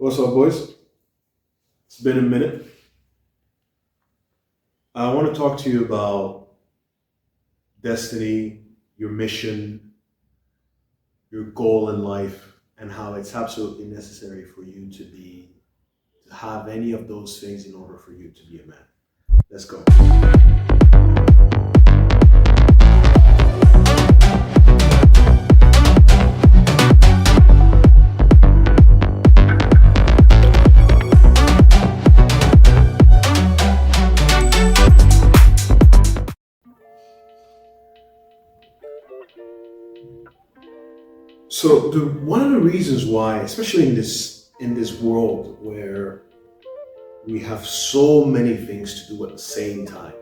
What's up, boys? It's been a minute. I want to talk to you about destiny, your mission, your goal in life, and how it's absolutely necessary for you to have any of those things in order for you to be a man. Let's go. So, one of the reasons why, especially in this world where we have so many things to do at the same time,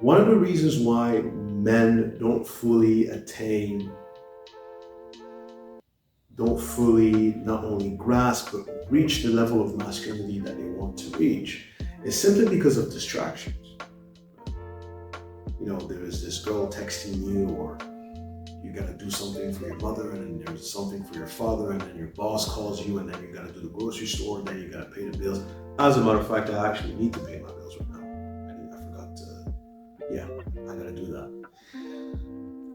one of the reasons why men don't fully not only grasp but reach the level of masculinity that they want to reach is simply because of distractions. There is this girl texting you, or you gotta do something for your mother, and then there's something for your father, and then your boss calls you, and then you gotta do the grocery store, and then you gotta pay the bills. As a matter of fact, I actually need to pay my bills right now. I forgot to, yeah, I gotta do that.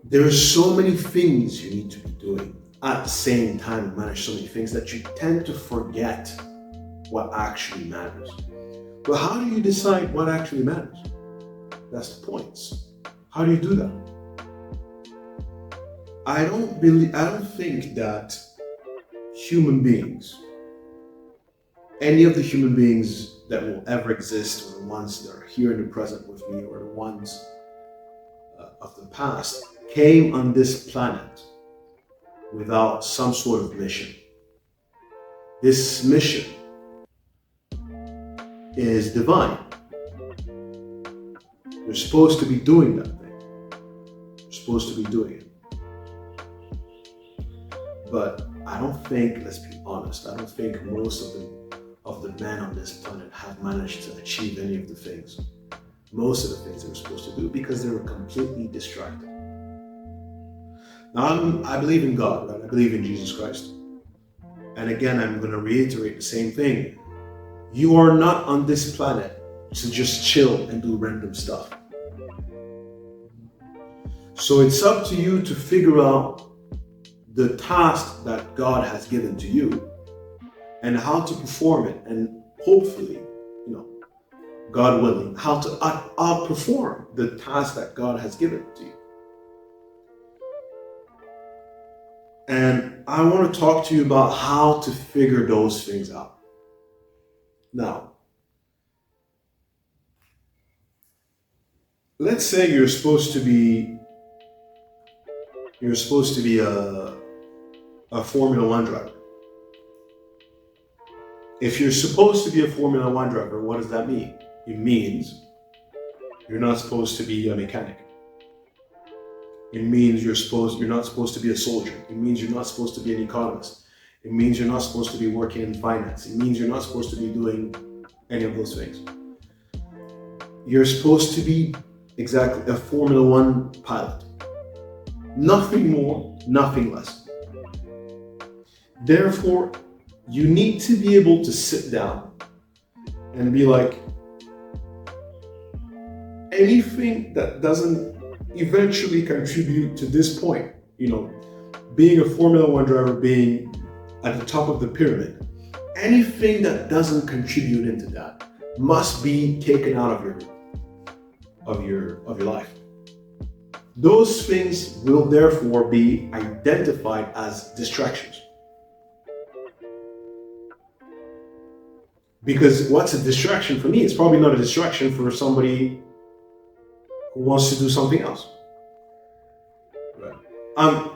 There are so many things you need to be doing at the same time to manage so many things that you tend to forget what actually matters. But how do you decide what actually matters? That's the point. How do you do that? I don't think that human beings, any of the human beings that will ever exist, or the ones that are here in the present with me, or the ones of the past, came on this planet without some sort of mission. This mission is divine. You're supposed to be doing that thing. You're supposed to be doing it. But I don't think, let's be honest, I don't think most of the men on this planet have managed to achieve any of the things. Most of the things they were supposed to do, because they were completely distracted. Now, I believe in God, right? I believe in Jesus Christ. And again, I'm going to reiterate the same thing. You are not on this planet to just chill and do random stuff. So it's up to you to figure out the task that God has given to you and how to perform it, and hopefully, God willing, how to outperform the task that God has given to you. And I want to talk to you about how to figure those things out. Now, let's say you're supposed to be a Formula One driver. If you're supposed to be a Formula One driver, what does that mean? It means you're not supposed to be a mechanic. It means you're not supposed to be a soldier. It means you're not supposed to be an economist. It means you're not supposed to be working in finance. It means you're not supposed to be doing any of those things. You're supposed to be exactly a Formula One pilot. Nothing more, nothing less. Therefore, you need to be able to sit down and be like, anything that doesn't eventually contribute to this point, being a Formula One driver, being at the top of the pyramid, anything that doesn't contribute into that must be taken out of your life. Those things will therefore be identified as distractions. Because what's a distraction for me? It's probably not a distraction for somebody who wants to do something else. Right.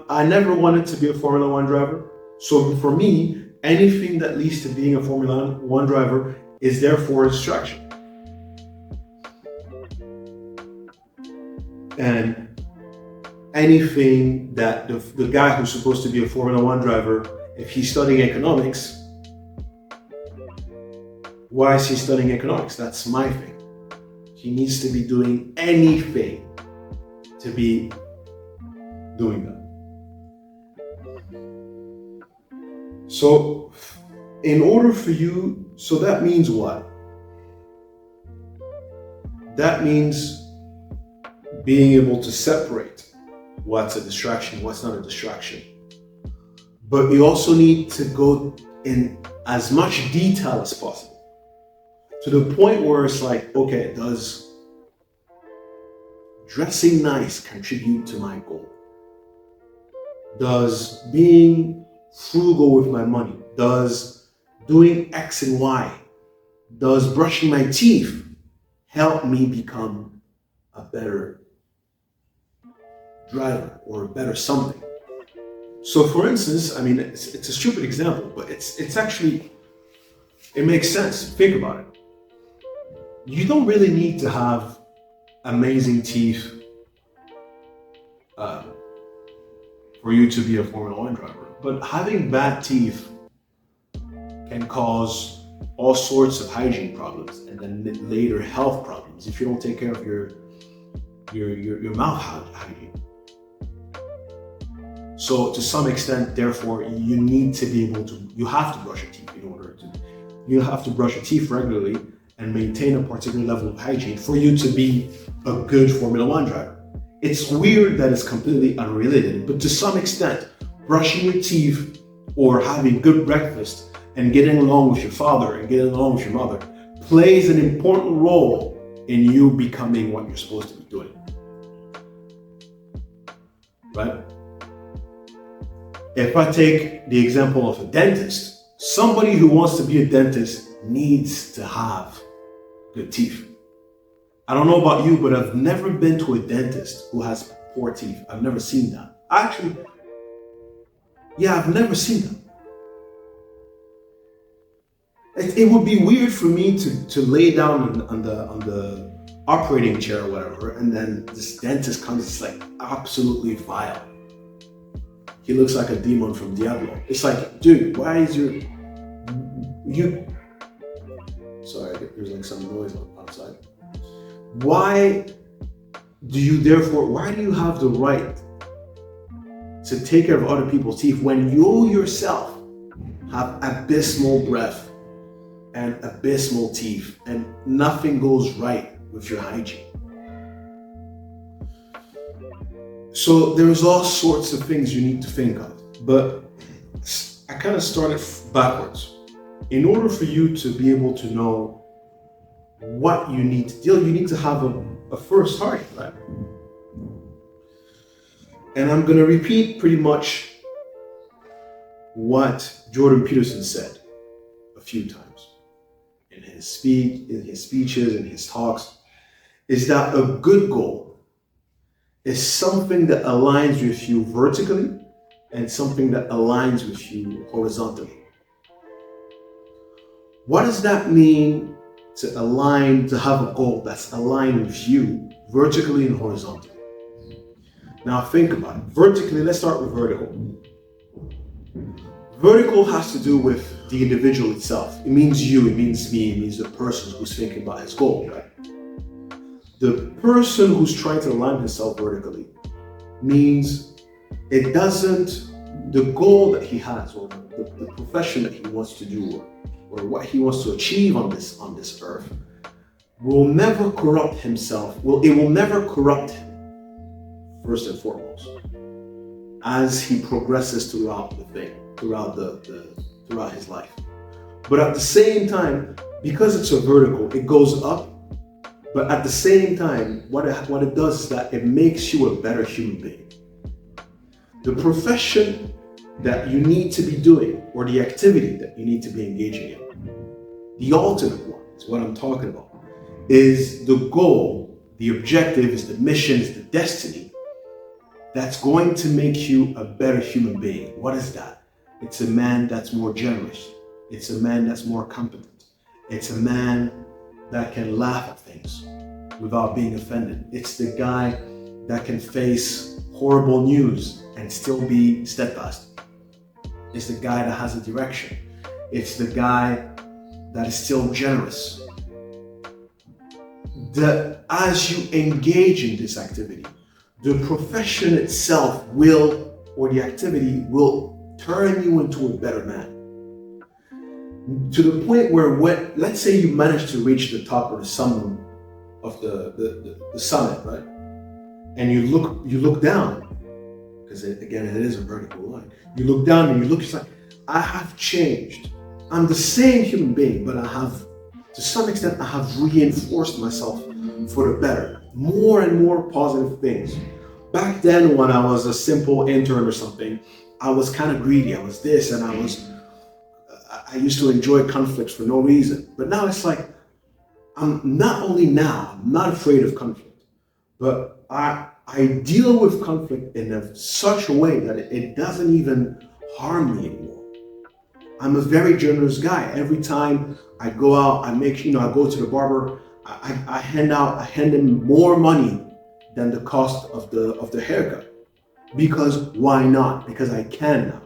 I never wanted to be a Formula One driver. So for me, anything that leads to being a Formula One driver is therefore a distraction. And anything that the guy who's supposed to be a Formula One driver, if he's studying economics, why is he studying economics? That's my thing. He needs to be doing anything to be doing that. So in order for you, so that means what? That means being able to separate what's a distraction, what's not a distraction. But you also need to go in as much detail as possible, to the point where it's like, okay, does dressing nice contribute to my goal? Does being frugal with my money, does doing X and Y, does brushing my teeth help me become a better driver or a better something? So for instance, I mean, it's a stupid example, but it's actually, it makes sense. Think about it. You don't really need to have amazing teeth for you to be a Formula One driver. But having bad teeth can cause all sorts of hygiene problems and then later health problems if you don't take care of your mouth hygiene. So to some extent, therefore, you need to be able to, you have to brush your teeth you have to brush your teeth regularly and maintain a particular level of hygiene for you to be a good Formula One driver. It's weird that it's completely unrelated, but to some extent, brushing your teeth or having good breakfast and getting along with your father and getting along with your mother plays an important role in you becoming what you're supposed to be doing. Right? If I take the example of a dentist, somebody who wants to be a dentist needs to have good teeth. I don't know about you, but I've never been to a dentist who has poor teeth. I've never seen that. Actually, yeah, I've never seen that. It would be weird for me to lay down on the operating chair or whatever, and then this dentist comes, it's like absolutely vile. He looks like a demon from Diablo. It's like, dude, why is you? Sorry, there's like some noise outside. Why do you have the right to take care of other people's teeth when you yourself have abysmal breath and abysmal teeth and nothing goes right with your hygiene? So there's all sorts of things you need to think of, but I kind of started backwards. In order for you to be able to know what you need to deal, you need to have a first target, right? And I'm going to repeat pretty much what Jordan Peterson said a few times in his speeches, in his talks, is that a good goal is something that aligns with you vertically and something that aligns with you horizontally. What does that mean to have a goal that's aligned with you vertically and horizontally? Now think about it. Vertically, let's start with vertical. Vertical has to do with the individual itself. It means you, it means me, it means the person who's thinking about his goal, right? The person who's trying to align himself vertically means the goal that he has or the profession that he wants to do or what he wants to achieve on this earth will never corrupt himself. It will never corrupt him, first and foremost, as he progresses throughout his life. But at the same time, because it's a vertical, it goes up. But at the same time, what it does is that it makes you a better human being. The profession that you need to be doing or the activity that you need to be engaging in, the ultimate one is what I'm talking about, is the goal, the objective, is the mission, is the destiny that's going to make you a better human being. What is that? It's a man that's more generous. It's a man that's more competent. It's a man that can laugh at things without being offended. It's the guy that can face horrible news and still be steadfast. It's the guy that has a direction. It's the guy that is still generous. As you engage in this activity, the profession itself or the activity will turn you into a better man. to the point where let's say you manage to reach the top of the summit of the summit, right? And you look down, because again it is a vertical line. You look down and you look, it's like, I have changed. I'm the same human being, but I have, to some extent, I have reinforced myself for the better. More and more positive things. Back then, when I was a simple intern or something, I was kind of greedy. I was this, and I used to enjoy conflicts for no reason. But now it's like, I'm not afraid of conflict, but I deal with conflict in such a way that it doesn't even harm me anymore. I'm a very generous guy. Every time I go out, I go to the barber, I hand him more money than the cost of the haircut. Because why not? Because I can now.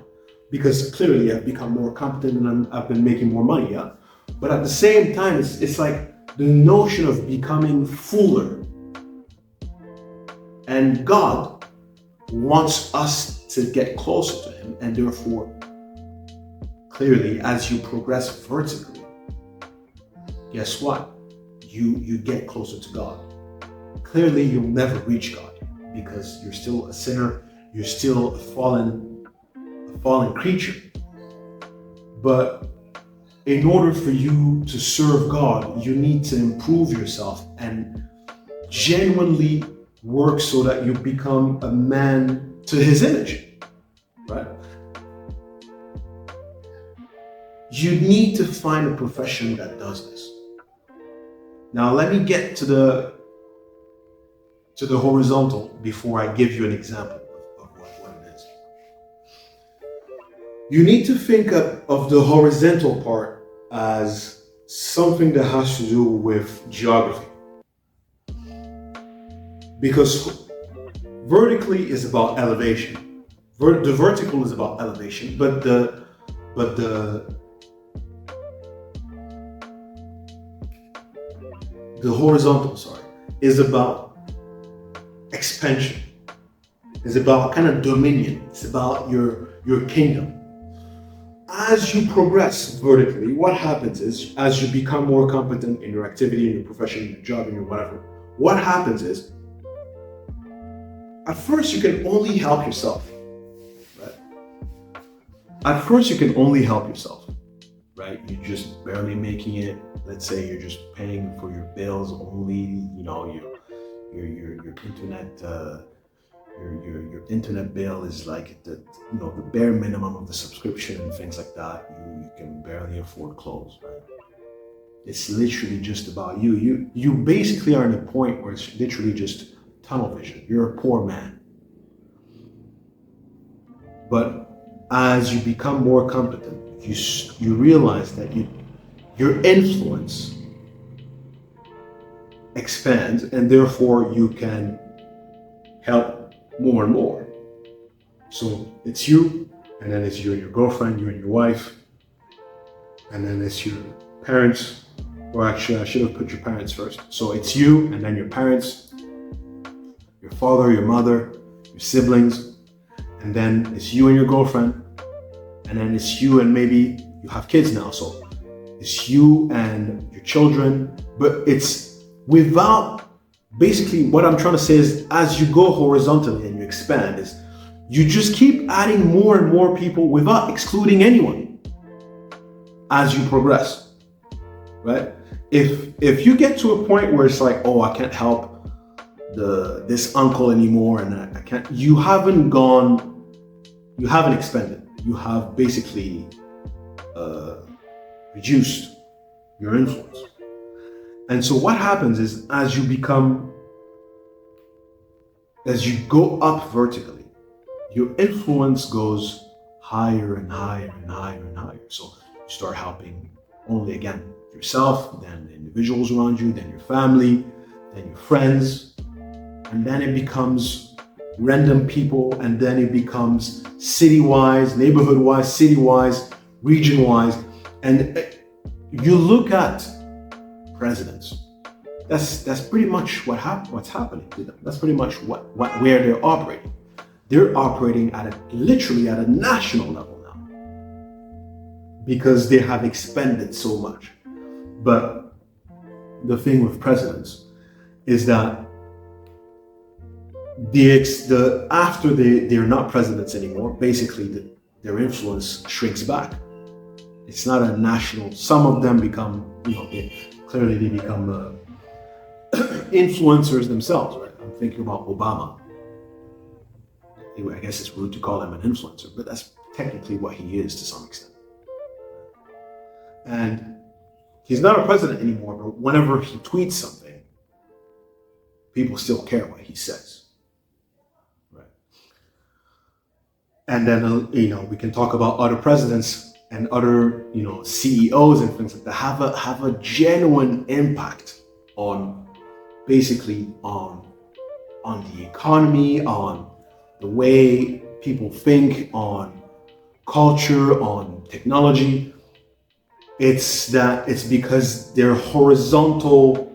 Because clearly I've become more competent and I've been making more money, yeah? But at the same time, it's like the notion of becoming fuller. And God wants us to get closer to Him, and therefore, clearly, as you progress vertically, guess what? You get closer to God. Clearly, you'll never reach God because you're still a sinner, you're still a fallen creature. But in order for you to serve God, you need to improve yourself and genuinely work so that you become a man to His image, right? You need to find a profession that does this. Now, let me get to the horizontal before I give you an example of what it is. You need to think of the horizontal part as something that has to do with geography. Because vertically is about elevation. The vertical is about elevation, but the horizontal, is about expansion. It's about kind of dominion. It's about your kingdom. As you progress vertically, what happens is, as you become more competent in your activity, in your profession, in your job, in your whatever, what happens is, at first you can only help yourself, right? At first you can only help yourself, right? You're just barely making it. Let's say you're just paying for your bills only, your internet, your internet bill is like the bare minimum of the subscription and things like that. You can barely afford clothes, right? It's literally just about you. You basically are in a point where it's literally just tunnel vision. You're a poor man. But as you become more competent, you realize that your influence expands, and therefore you can help more and more. So it's you, and then it's you and your girlfriend, you and your wife, and then it's your parents, or actually I should have put your parents first. So it's you, and then your parents, your father, your mother, your siblings, and then it's you and your girlfriend, and then it's you and maybe you have kids now, so it's you and your children, but it's without, basically what I'm trying to say is, as you go horizontally and you expand, is you just keep adding more and more people without excluding anyone as you progress, right? If you get to a point where it's like, oh, I can't help this uncle anymore, and I can't, you haven't expanded. You have basically reduced your influence. And so what happens is, as you go up vertically, your influence goes higher and higher and higher and higher. So you start helping only, again, yourself, then the individuals around you, then your family, then your friends, and then it becomes random people, and then it becomes city-wise, neighborhood-wise, city-wise, region-wise. And you look at presidents. That's pretty much what's happening to them. That's pretty much where they're operating. They're operating literally at a national level now. because they have expended so much. But the thing with presidents is that after they're not presidents anymore, basically their influence shrinks back. It's not a national. Some of them become, clearly they become influencers themselves, right? I'm thinking about Obama. I guess it's rude to call him an influencer, but that's technically what he is to some extent. And he's not a president anymore, but whenever he tweets something, people still care what he says. Right? And then, we can talk about other presidents and other, CEOs and things like that have a genuine impact on basically on the economy, on the way people think, on culture, on technology. It's because their horizontal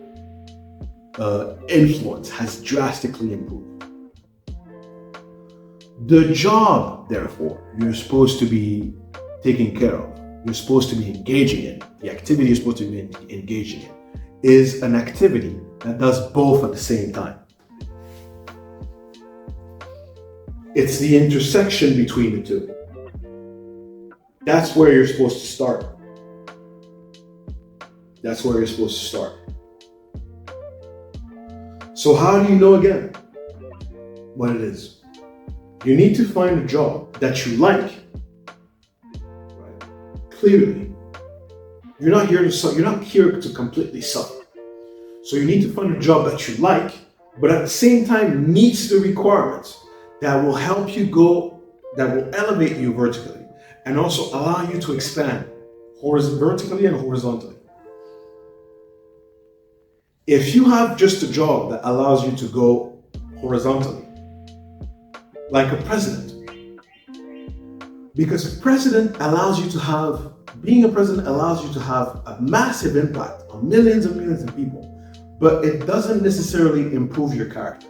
influence has drastically improved. The job, therefore, you're supposed to be taking care of, you're supposed to be engaging in, the activity you're supposed to be engaging in, is an activity that does both at the same time. It's the intersection between the two. That's where you're supposed to start. That's where you're supposed to start. So how do you know again what it is? You need to find a job that you like. Right? Clearly, you're not here to completely suffer. So you need to find a job that you like, but at the same time meets the requirements that will help you go, that will elevate you vertically, and also allow you to expand vertically and horizontally. If you have just a job that allows you to go horizontally, like a president, because being a president allows you to have a massive impact on millions and millions of people, but it doesn't necessarily improve your character.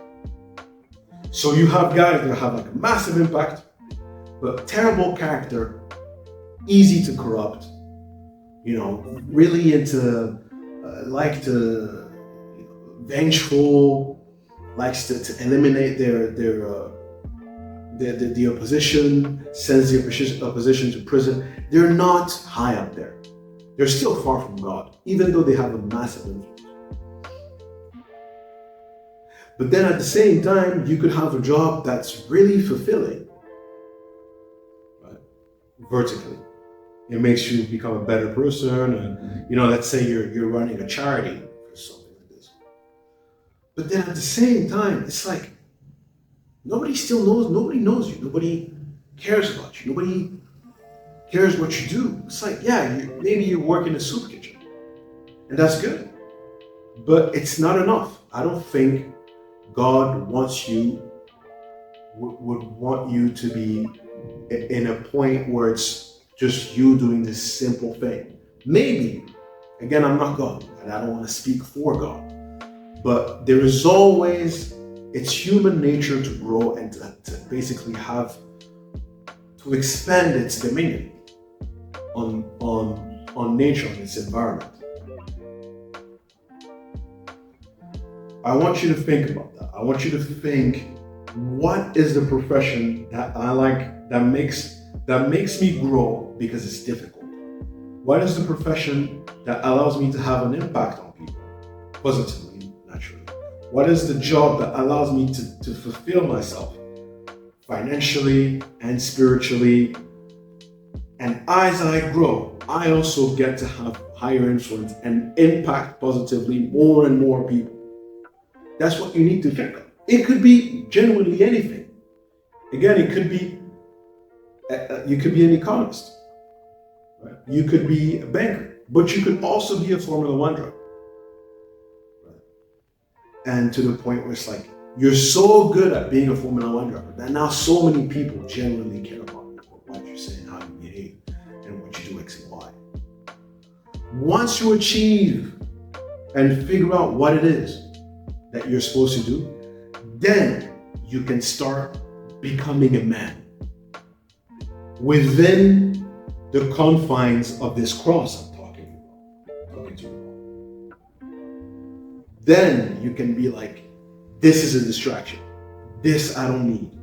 So you have guys that have like a massive impact, but terrible character, easy to corrupt, really into, vengeful, likes to eliminate the opposition, sends the opposition to prison. They're not high up there. They're still far from God, even though they have a massive influence. But then at the same time, you could have a job that's really fulfilling, right? Vertically. It makes you become a better person. And, let's say you're running a charity or something like this. But then at the same time, it's like, nobody knows you. Nobody cares about you. Nobody cares what you do. It's like, maybe you work in a soup kitchen, and that's good. But it's not enough. I don't think God would want you to be in a point where it's just you doing this simple thing. Maybe, again, I'm not God, and I don't want to speak for God, but there is always, it's human nature to grow and to basically to expand its dominion on nature, on its environment. I want you to think about that. I want you to think, what is the profession that I like, that makes me grow because it's difficult? What is the profession that allows me to have an impact on people positively, naturally? What is the job that allows me to fulfill myself financially and spiritually? And as I grow, I also get to have higher influence and impact positively more and more people. That's what you need to think of. It could be genuinely anything. Again, it could be, you could be an economist, right? You could be a banker, but you could also be a Formula One driver. Right? And to the point where it's like, you're so good at being a Formula One driver that now so many people genuinely care about what you're saying, how you behave, and what you do X and Y. Once you achieve and figure out what it is that you're supposed to do, then you can start becoming a man within the confines of this cross I'm talking to you about. Then you can be like, this is a distraction. This I don't need.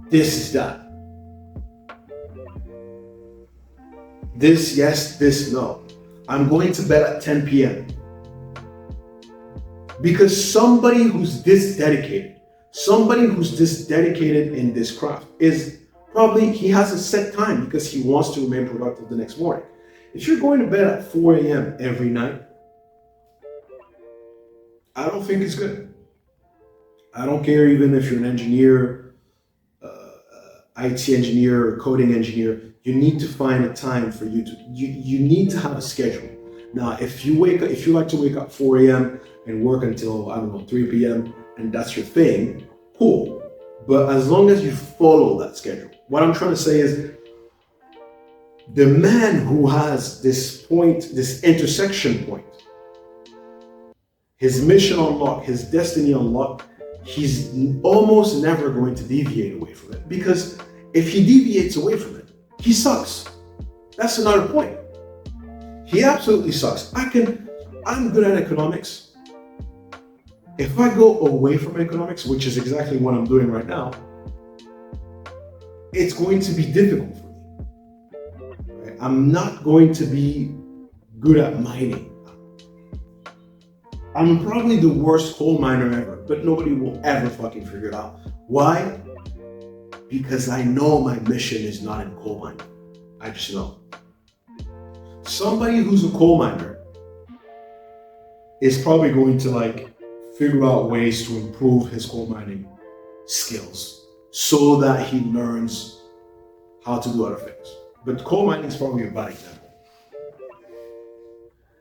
This is that. This yes, this no. I'm going to bed at 10 p.m. Because somebody who's this dedicated in this craft is probably, he has a set time because he wants to remain productive the next morning. If you're going to bed at 4 a.m. every night, I don't think it's good. I don't care even if you're an engineer, IT engineer or coding engineer, you need to find a time for you need to have a schedule. Now, if you like to wake up 4 a.m. and work until, 3 p.m. and that's your thing, cool. But as long as you follow that schedule, what I'm trying to say is the man who has this point, this intersection point, his mission unlocked, his destiny unlocked, he's almost never going to deviate away from it. Because if he deviates away from it, he sucks. That's another point. He absolutely sucks. I'm good at economics. If I go away from economics, which is exactly what I'm doing right now, it's going to be difficult for me. Right? I'm not going to be good at mining. I'm probably the worst coal miner ever, but nobody will ever fucking figure it out. Why? Because I know my mission is not in coal mining. I just know. Somebody who's a coal miner is probably going to figure out ways to improve his coal mining skills so that he learns how to do other things. But coal mining is probably a bad example.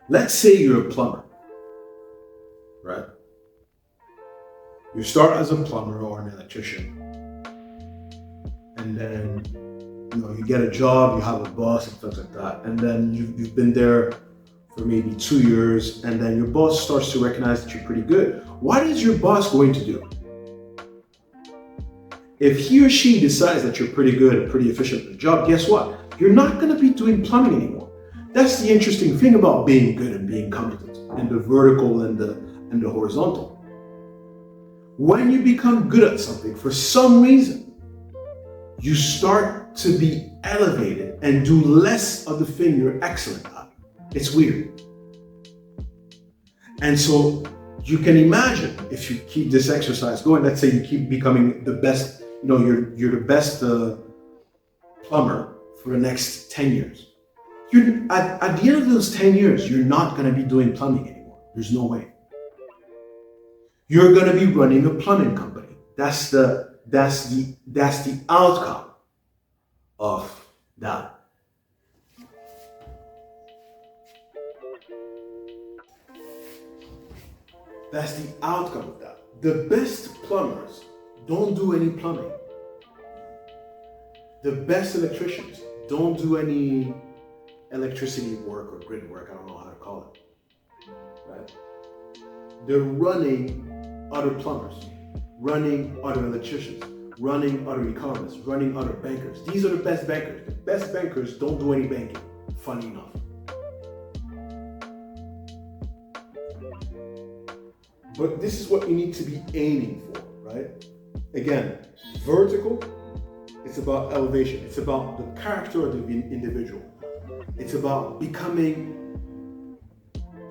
Let's say you're a plumber. Right? You start as a plumber or an electrician, and then you get a job, you have a boss and things like that, and then you've been there for maybe 2 years, and then your boss starts to recognize that you're pretty good. What is your boss going to do? If he or she decides that you're pretty good and pretty efficient at the job, guess what? You're not going to be doing plumbing anymore. That's the interesting thing about being good and being competent, and the vertical and the horizontal. When you become good at something, for some reason, you start to be elevated and do less of the thing you're excellent at. It's weird. And so you can imagine if you keep this exercise going, let's say you keep becoming the best, you're the best plumber for the next 10 years. At the end of those 10 years, you're not going to be doing plumbing anymore. There's no way. You're going to be running a plumbing company. That's the outcome of that. That's the outcome of that. The best plumbers don't do any plumbing. The best electricians don't do any electricity work or grid work. I don't know how to call it. Right? They're running other plumbers, running other electricians, running other economists, running other bankers. These are the best bankers. The best bankers don't do any banking, funny enough. But this is what you need to be aiming for, right? Again, vertical, it's about elevation. It's about the character of the individual. It's about becoming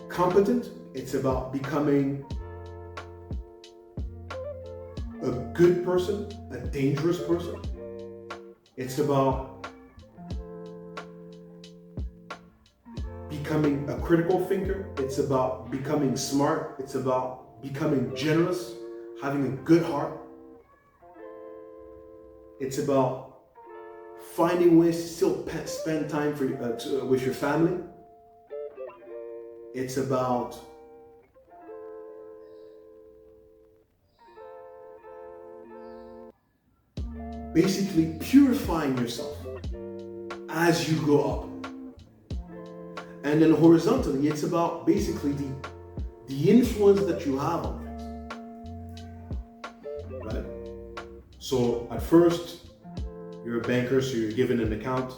competent. It's about becoming a good person, a dangerous person. It's about becoming a critical thinker. It's about becoming smart. It's about becoming generous, having a good heart. It's about finding ways to still spend time with your family. It's about basically purifying yourself as you go up. And then horizontally, it's about basically the influence that you have on things. Right? So at first, you're a banker, so you're given an account.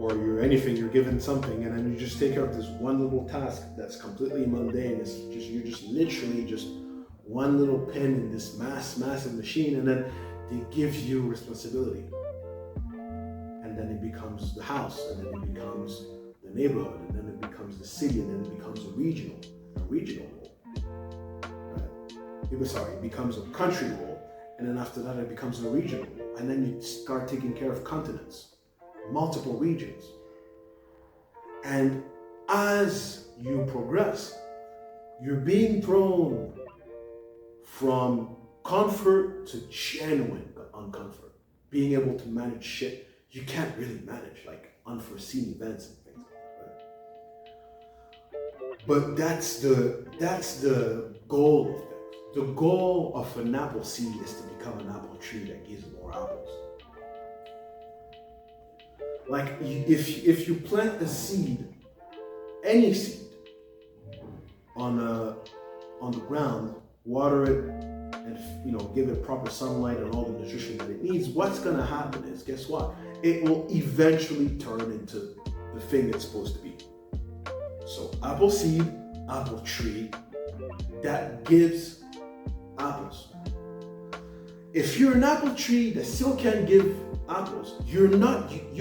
or you're anything, you're given something, and then you just take care of this one little task that's completely mundane. It's just you're just literally just one little pin in this massive machine, and then they give you responsibility, and then it becomes the house, and then it becomes the neighborhood, and then it becomes the city, and then it becomes a regional role. Right? It becomes a country role, and then after that it becomes a regional role, and then you start taking care of continents, multiple regions. And as you progress, you're being thrown from comfort to genuine uncomfort. Being able to manage shit you can't really manage, like unforeseen events and things like that, right? But that's the goal of things. The goal of an apple seed is to become an apple tree that gives more apples. Like if you plant a seed, any seed, on the ground, water it, and give it proper sunlight and all the nutrition that it needs, what's gonna happen is, guess what? It will eventually turn into the thing it's supposed to be. So apple seed, apple tree, that gives apples. If you're an apple tree that still can't give apples, you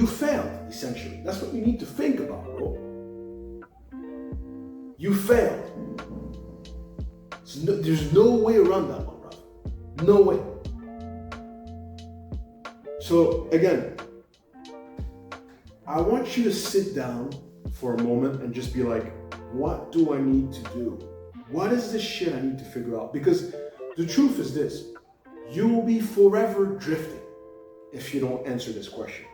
failed, essentially. That's what you need to think about, bro. You failed. There's no way around that one, brother. No way. So again, I want you to sit down for a moment and just be like, what do I need to do? What is this shit I need to figure out? Because the truth is this, you will be forever drifting if you don't answer this question.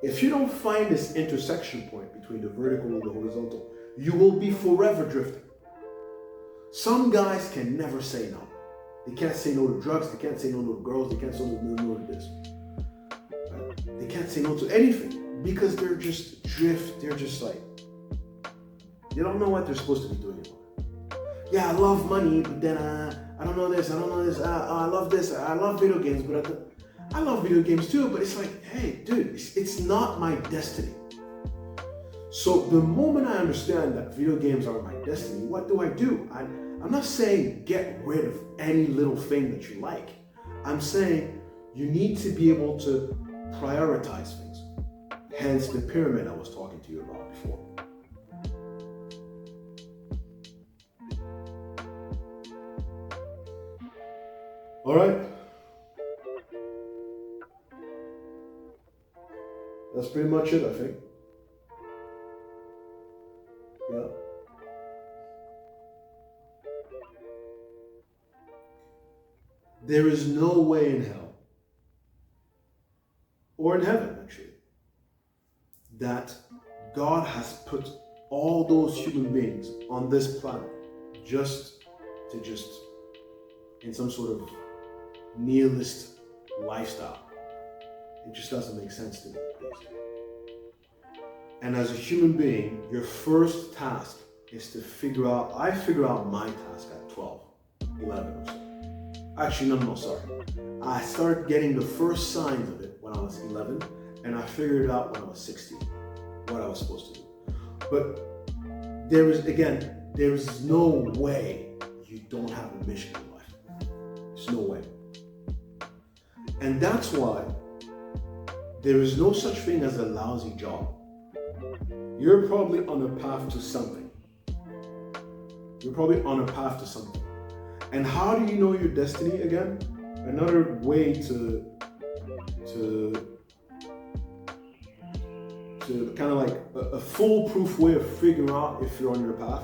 If you don't find this intersection point between the vertical and the horizontal, you will be forever drifting. Some guys can never say no. They can't say no to drugs, they can't say no to girls, they can't say no to this. Right? They can't say no to anything because they're just drift, they're just like, they don't know what they're supposed to be doing. Yeah, I love money, but then I don't know this, I love this, I love video games, but I love video games too, but it's like, hey, dude, it's not my destiny. So the moment I understand that video games are my destiny, what do? I'm not saying get rid of any little thing that you like. I'm saying you need to be able to prioritize things. Hence the pyramid I was talking to you about before. All right. That's pretty much it, I think. Yeah. There is no way in hell, or in heaven actually, that God has put all those human beings on this planet just in some sort of nihilist lifestyle. It just doesn't make sense to me. And as a human being, your first task is to figure out, I figured out my task at 12, 11 or so. Actually, no, sorry. I started getting the first signs of it when I was 11, and I figured it out when I was 16, what I was supposed to do. But there is no way you don't have a mission in life. There's no way. And that's why there is no such thing as a lousy job. You're probably on a path to something. And how do you know your destiny again? Another way to kind of like a foolproof way of figuring out if you're on your path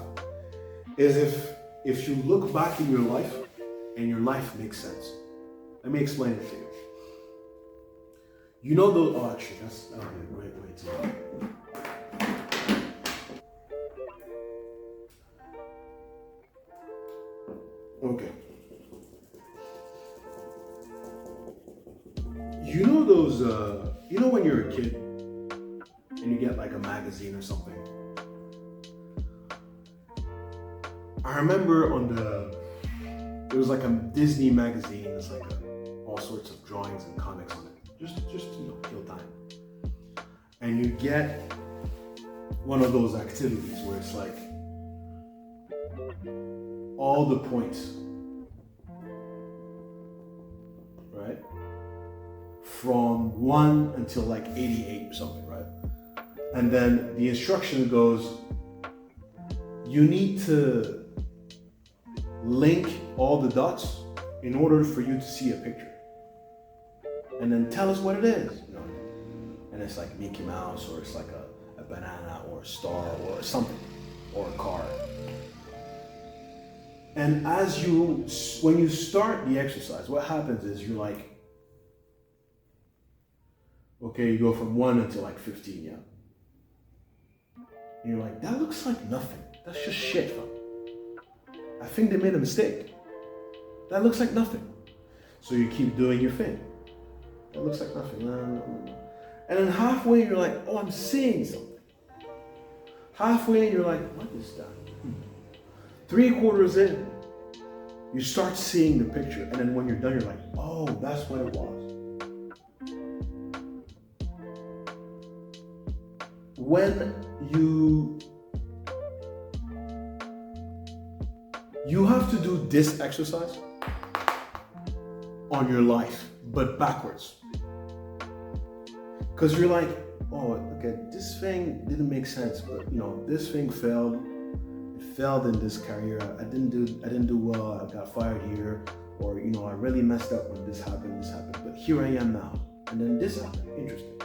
is if you look back in your life and your life makes sense. Let me explain it to you. You know those, oh actually, that would be a great way to. Okay. You know those, you know when you're a kid and you get like a magazine or something? I remember there was like a Disney magazine, it's like all sorts of drawings and comics on it. Just kill time. and you get one of those activities where it's like all the points, right? From 1 until like 88 or something, right? And then the instruction goes, you need to link all the dots in order for you to see a picture. And then tell us what it is, you know? And it's like Mickey Mouse, or it's like a banana, or a star, or something, or a car. And when you start the exercise, what happens is you're like, okay, you go from 1 until like 15, yeah? And you're like, that looks like nothing. That's just shit, fam. I think they made a mistake. That looks like nothing. So you keep doing your thing. That looks like nothing. No. And then halfway you're like, oh, I'm seeing something. Halfway you're like, what is that? 3/4 in, you start seeing the picture, and then when you're done, you're like, oh, that's what it was. When you have to do this exercise on your life, but backwards. Because you're like, oh, okay, this thing didn't make sense, but you know, this thing failed. It failed in this career. I didn't do well. I got fired here, or you know, I really messed up when this happened. But here I am now, and then this happened. Interesting.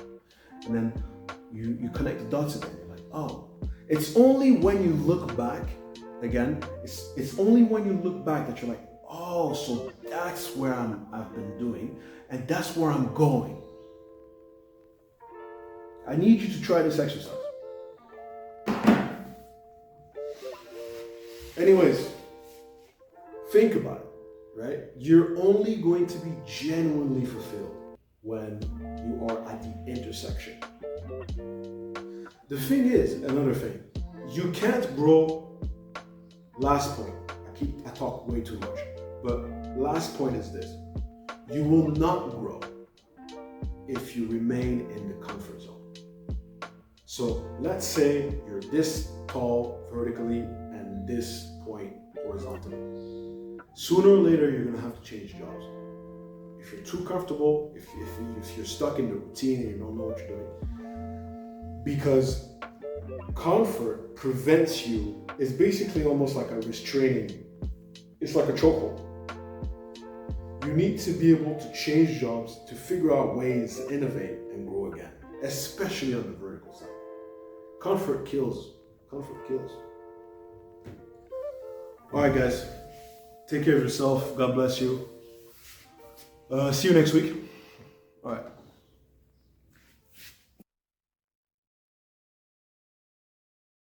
And then you connect the dots again. You're like, oh, it's only when you look back again. It's only when you look back that you're like, oh, so that's where I've been doing, and that's where I'm going. I need you to try this exercise. Anyways, think about it, right? You're only going to be genuinely fulfilled when you are at the intersection. The thing is, another thing, you can't grow. Last point, I talk way too much, but last point is this. You will not grow if you remain in the comfort zone. So let's say you're this tall vertically and this point horizontally. Sooner or later, you're gonna have to change jobs. If you're too comfortable, if you're stuck in the routine and you don't know what you're doing, because comfort prevents you, is basically almost like a restraining, it's like a chokehold. You need to be able to change jobs to figure out ways to innovate and grow again, especially on the vertical side. Comfort kills. Comfort kills. All right, guys. Take care of yourself. God bless you. See you next week. All right.